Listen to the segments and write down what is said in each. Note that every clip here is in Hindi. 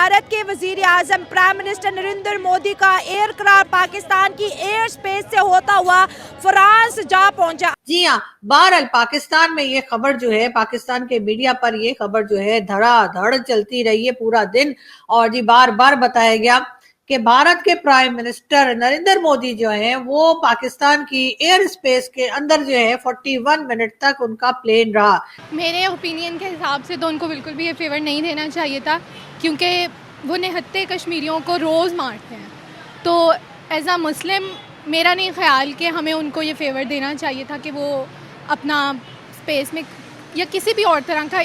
भारत के वजीर आजम प्राइम मिनिस्टर नरेंद्र मोदी का एयरक्राफ्ट पाकिस्तान की एयर स्पेस से होता हुआ फ्रांस जा पहुंचा। जी हाँ, बहरहाल पाकिस्तान में ये खबर जो है, पाकिस्तान के मीडिया पर ये खबर जो है धड़ाधड़ चलती रही है पूरा दिन। और जी बार बार बताया गया कि भारत के प्राइम मिनिस्टर नरेंद्र मोदी जो हैं वो पाकिस्तान की एयर स्पेस के अंदर जो है 41 मिनट तक उनका प्लेन रहा। मेरे ओपिनियन के हिसाब से तो उनको बिल्कुल भी ये फेवर नहीं देना चाहिए था, क्योंकि वो निहत्ते कश्मीरियों को रोज़ मारते हैं। तो एज आ मुस्लिम मेरा नहीं ख्याल कि हमें उनको ये फेवर देना चाहिए था कि वो अपना स्पेस में या किसी भी और तरह का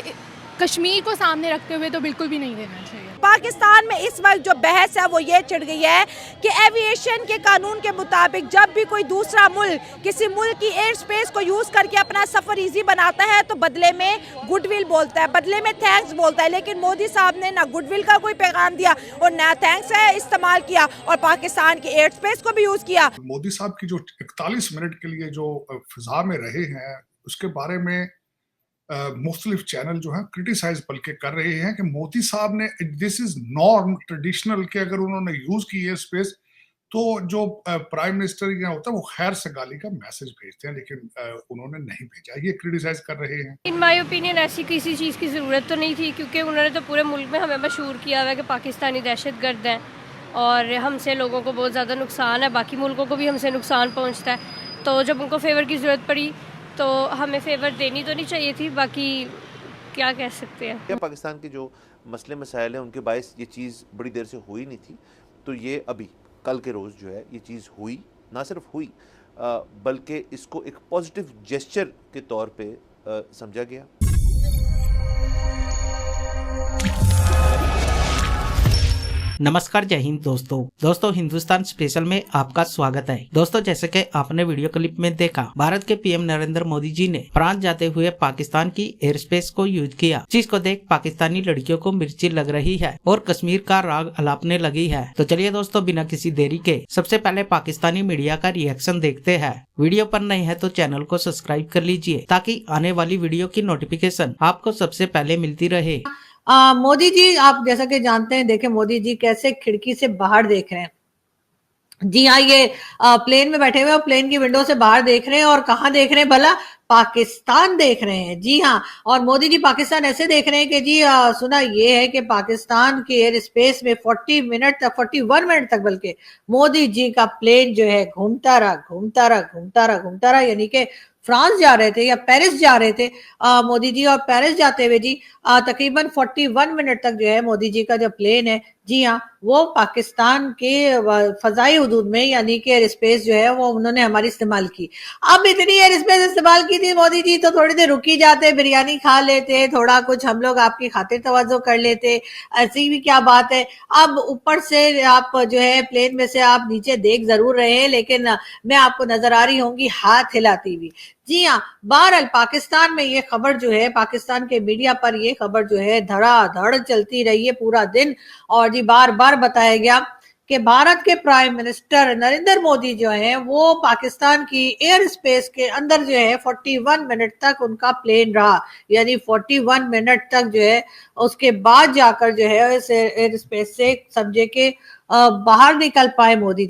कश्मीर को सामने रखते हुए तो बिल्कुल भी नहीं देना चाहिए। पाकिस्तान में इस वक्त जो बहस है वो ये छिड़ गई है कि एविएशन के कानून के मुताबिक जब भी कोई दूसरा मुल्क किसी मुल्क की एयर स्पेस को यूज करके अपना सफर इजी बनाता है तो बदले में गुडविल बोलता है, बदले में थैंक्स बोलता है। लेकिन मोदी साहब ने ना गुडविल का कोई पैगाम दिया और ना थैंक्स है इस्तेमाल किया और पाकिस्तान की एयर स्पेस को भी यूज किया। मोदी साहब की जो 41 मिनट के लिए जो फिजा में रहे हैं उसके बारे में मुख्तलिफ चैनल जो है क्रिटिसाइज बल्कि कर रहे हैं कि मोदी साहब ने दिस इज नॉर्म ट्रेडिशनल कि अगर उन्होंने यूज की है स्पेस तो जो प्राइम मिनिस्टर या होता है वो खैर सगाली का मैसेज भेजते हैं, लेकिन उन्होंने नहीं भेजा, ये क्रिटिसाइज कर रहे हैं। इन माय ओपिनियन ऐसी किसी चीज़ की ज़रूरत तो नहीं थी, क्योंकि उन्होंने तो पूरे मुल्क में हमें मशहूर किया हुआ है कि पाकिस्तानी दहशतगर्द हैं और हमसे लोगों को बहुत ज़्यादा नुकसान है, बाकी मुल्कों को भी हमसे नुकसान पहुँचता है। तो जब उनको फेवर की ज़रूरत पड़ी तो हमें फेवर देनी तो नहीं चाहिए थी, बाकी क्या कह सकते हैं। क्या पाकिस्तान के जो मसले मसाइल हैं उनके बायस ये चीज़ बड़ी देर से हुई नहीं थी, तो ये अभी कल के रोज़ जो है ये चीज़ हुई, ना सिर्फ हुई बल्कि इसको एक पॉजिटिव जेस्चर के तौर पे समझा गया। नमस्कार, जय हिंद दोस्तों हिंदुस्तान स्पेशल में आपका स्वागत है। दोस्तों जैसे कि आपने वीडियो क्लिप में देखा, भारत के पीएम नरेंद्र मोदी जी ने फ्रांस जाते हुए पाकिस्तान की एयर स्पेस को यूज किया, जिसको देख पाकिस्तानी लड़कियों को मिर्ची लग रही है और कश्मीर का राग अलापने लगी है। तो चलिए दोस्तों बिना किसी देरी के सबसे पहले पाकिस्तानी मीडिया का रिएक्शन देखते हैं। वीडियो पर नए हैं तो चैनल को सब्सक्राइब कर लीजिए ताकि आने वाली वीडियो की नोटिफिकेशन आपको सबसे पहले मिलती रहे। मोदी जी आप जैसा कि जानते हैं, देखें मोदी जी कैसे खिड़की से बाहर देख रहे हैं। जी हाँ, ये प्लेन में बैठे हुए और प्लेन की विंडो से बाहर देख रहे हैं और कहाँ देख रहे हैं भला? पाकिस्तान देख रहे हैं। जी हाँ, और मोदी जी पाकिस्तान ऐसे देख रहे हैं कि जी सुना ये है कि पाकिस्तान के एयर स्पेस में 41 मिनट तक बल्कि मोदी जी का प्लेन जो है घूमता रहा, यानी कि फ्रांस जा रहे थे या पेरिस जा रहे थे मोदी जी, और पेरिस जाते हुए जी तकरीबन 41 मिनट तक जो है मोदी जी का जो प्लेन है, जी हाँ, वो पाकिस्तान के फजाई हुदूद में यानी कि एयर स्पेस जो है वो उन्होंने हमारी इस्तेमाल की। अब इतनी एयर स्पेस इस्तेमाल की थी मोदी जी तो थोड़ी देर रुकी जाते, बिरयानी खा लेते, थोड़ा कुछ हम लोग आपकी खातिर तवज्जो कर लेते, ऐसी भी क्या बात है। अब ऊपर से आप जो है प्लेन में से आप नीचे देख जरूर रहे हैं, लेकिन मैं आपको नजर आ रही होंगी हाथ हिलाती हुई। जी हाँ, बहरहाल पाकिस्तान में ये खबर जो है, पाकिस्तान के मीडिया पर ये खबर जो है धड़ाधड़ चलती रही है पूरा दिन। और जी बार बार बताया गया कि भारत के प्राइम मिनिस्टर नरेंद्र मोदी जो हैं वो पाकिस्तान की एयर स्पेस के अंदर जो है 41 मिनट तक उनका प्लेन रहा, यानी 41 मिनट तक जो है उसके बाद जाकर जो है इस एयर स्पेस से समझे कि बाहर निकल पाए मोदी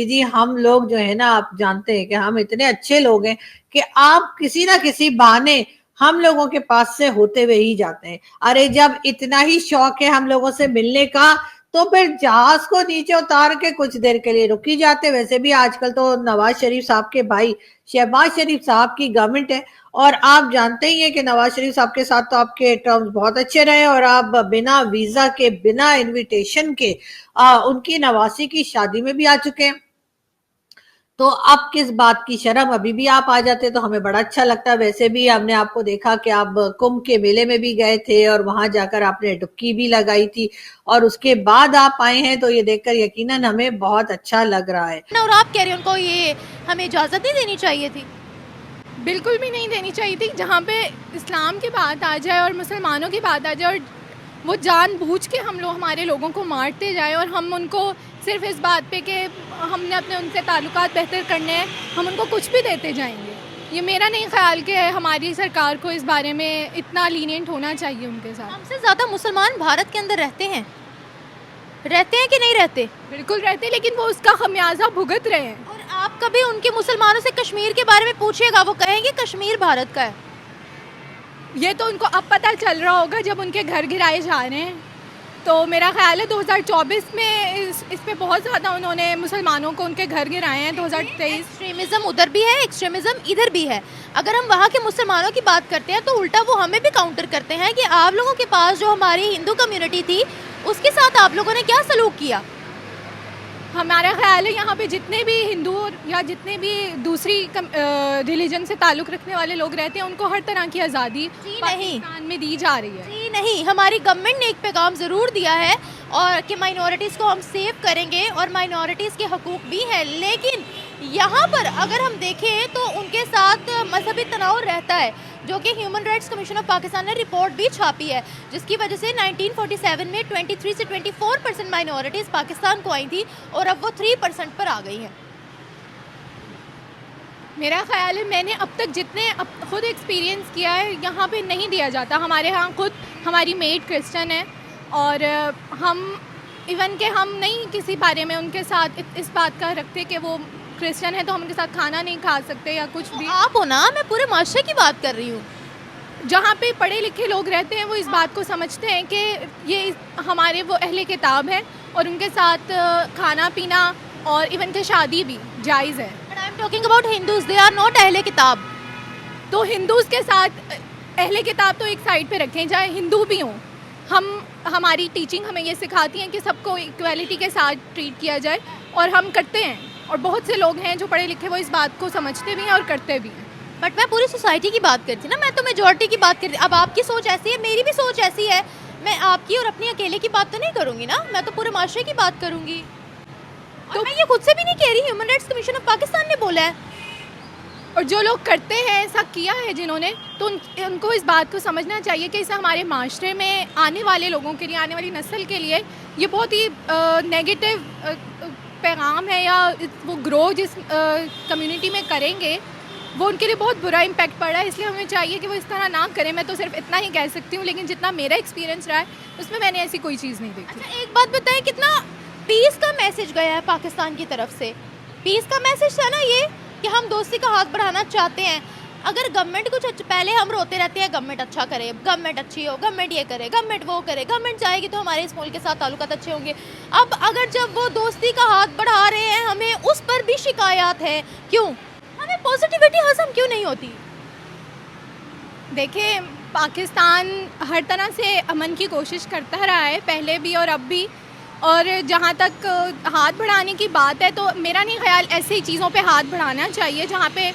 जी। हम लोग जो है ना, आप जानते हैं कि हम इतने अच्छे लोग हैं कि आप किसी ना किसी बहाने हम लोगों के पास से होते हुए ही जाते हैं। अरे जब इतना ही शौक है हम लोगों से मिलने का तो फिर जहाज को नीचे उतार के कुछ देर के लिए रुकी जाते। वैसे भी आजकल तो नवाज शरीफ साहब के भाई शहबाज शरीफ साहब की गवर्नमेंट है और आप जानते ही हैं कि नवाज शरीफ साहब के साथ तो आपके टर्म्स बहुत अच्छे रहे और आप बिना वीजा के, बिना इनविटेशन के उनकी नवासी की शादी में भी आ चुके हैं। तो अब किस बात की शर्म, अभी भी आप आ जाते तो हमें बड़ा अच्छा लगता। वैसे भी हमने आपको देखा कि आप कुंभ के मेले में भी गए थे और वहां जाकर आपने डुबकी भी लगाई थी और उसके बाद आप आए हैं, तो ये देखकर यकीनन हमें बहुत अच्छा लग रहा है। और आप कह रहे हैं उनको ये हमें इजाज़त नहीं देनी चाहिए थी? बिल्कुल भी नहीं देनी चाहिए थी। जहाँ पे इस्लाम की बात आ जाए और मुसलमानों की बात आ जाए और वो जानबूझ के हम लोग हमारे लोगों को मारते जाए और हम उनको सिर्फ इस बात पे कि हमने अपने उनसे ताल्लुकात बेहतर करने हैं, हम उनको कुछ भी देते जाएंगे। ये मेरा नहीं ख्याल कि हमारी सरकार को इस बारे में इतना लीनियंट होना चाहिए उनके साथ। हमसे ज़्यादा मुसलमान भारत के अंदर रहते हैं। रहते हैं कि नहीं रहते? बिल्कुल रहते, लेकिन वो उसका खमियाजा भुगत रहे हैं। और आप कभी उनके मुसलमानों से कश्मीर के बारे में पूछिएगा, वो कहेंगे कश्मीर भारत का है। ये तो उनको अब पता चल रहा होगा जब उनके घर गिराए जा रहे हैं। तो मेरा ख्याल है 2024 में इस पे बहुत ज़्यादा उन्होंने मुसलमानों को उनके घर गिराए हैं। 2023 एक्सट्रीमिज्म उधर भी है, एक्सट्रीमिज्म इधर भी है। अगर हम वहाँ के मुसलमानों की बात करते हैं तो उल्टा वो हमें भी काउंटर करते हैं कि आप लोगों के पास जो हमारी हिंदू कम्युनिटी थी उसके साथ आप लोगों ने क्या सलूक किया। हमारा ख्याल है यहाँ पे जितने भी हिंदू या जितने भी दूसरी रिलीजन से ताल्लुक़ रखने वाले लोग रहते हैं उनको हर तरह की आज़ादी पाकिस्तान में दी जा रही है। जी नहीं, हमारी गवर्नमेंट ने एक पैगाम ज़रूर दिया है और कि माइनॉरिटीज़ को हम सेव करेंगे और माइनॉरिटीज़ के हकूक़ भी हैं, लेकिन यहाँ पर अगर हम देखें तो उनके साथ मजहबी तनाव रहता है, जो कि human rights commission of Pakistan ने रिपोर्ट भी छापी है, जिसकी वजह से 1947 में 23 से 24% माइनॉरिटीज़ पाकिस्तान को आई थी और अब वो 3% पर आ गई हैं। मेरा ख्याल है मैंने अब तक जितने खुद एक्सपीरियंस किया है यहाँ पे नहीं दिया जाता। हमारे यहाँ खुद हमारी मेड क्रिश्चियन है और हम इवन के हम नहीं किसी बारे में उनके साथ इस बात का रखते कि वो क्रिश्चियन है तो हम उनके साथ खाना नहीं खा सकते या कुछ भी। आप हो ना, मैं पूरे माशरे की बात कर रही हूँ। जहाँ पे पढ़े लिखे लोग रहते हैं वो इस बात को समझते हैं कि ये हमारे वो अहले किताब हैं और उनके साथ खाना पीना और इवन के शादी भी जायज़ है। But I am talking about Hindus, they are not अहले किताब। तो हिंदूज़ के साथ अहले किताब तो एक साइड पे रखें, चाहे हिंदू भी हों। हमारी टीचिंग हमें ये सिखाती हैं कि सबको इक्वालिटी के साथ ट्रीट किया जाए और हम करते हैं। और बहुत से लोग हैं जो पढ़े लिखे वो इस बात को समझते भी हैं और करते भी हैं। बट मैं पूरी सोसाइटी की बात करती ना, मैं तो मेजॉरिटी की बात करती। अब आपकी सोच ऐसी है, मेरी भी सोच ऐसी है। मैं आपकी और अपनी अकेले की बात तो नहीं करूँगी ना, मैं तो पूरे माशरे की बात करूँगी। तो मैं ये खुद से भी नहीं कह रही, human rights commission of Pakistan ने बोला है। और जो लोग करते हैं, ऐसा किया है जिन्होंने, तो उनको इस बात को समझना चाहिए कि इसे हमारे माशरे में आने वाले लोगों के लिए, आने वाली नस्ल के लिए ये बहुत ही नेगेटिव पैगाम है, या वो ग्रो जिस कम्युनिटी में करेंगे वो उनके लिए बहुत बुरा इम्पैक्ट पड़ रहा है। इसलिए हमें चाहिए कि वो इस तरह ना करें। मैं तो सिर्फ इतना ही कह सकती हूँ, लेकिन जितना मेरा एक्सपीरियंस रहा है उसमें मैंने ऐसी कोई चीज़ नहीं देखी। अच्छा, एक बात बताएं, कितना पीस का मैसेज गया है पाकिस्तान की तरफ से। पीस का मैसेज था ना ये कि हम दोस्ती का हाथ बढ़ाना चाहते हैं। अगर गवर्नमेंट कुछ पहले हम रोते रहते हैं गवर्नमेंट अच्छा करे, गवर्नमेंट अच्छी हो, गवर्नमेंट ये करे, गवर्नमेंट वो करे, गवर्नमेंट चाहेगी तो हमारे इस मुल्क के साथ ताल्लुकात अच्छे होंगे। अब अगर जब वो दोस्ती का हाथ बढ़ा रहे हैं, हमें उस पर भी शिकायत है। क्यों? हमें पॉजिटिविटी हज़म क्यों नहीं होती? देखिए, पाकिस्तान हर तरह से अमन की कोशिश करता रहा है, पहले भी और अब भी। और जहाँ तक हाथ बढ़ाने की बात है तो मेरा नहीं ख्याल ऐसी चीज़ों पे हाथ बढ़ाना चाहिए जहाँ पे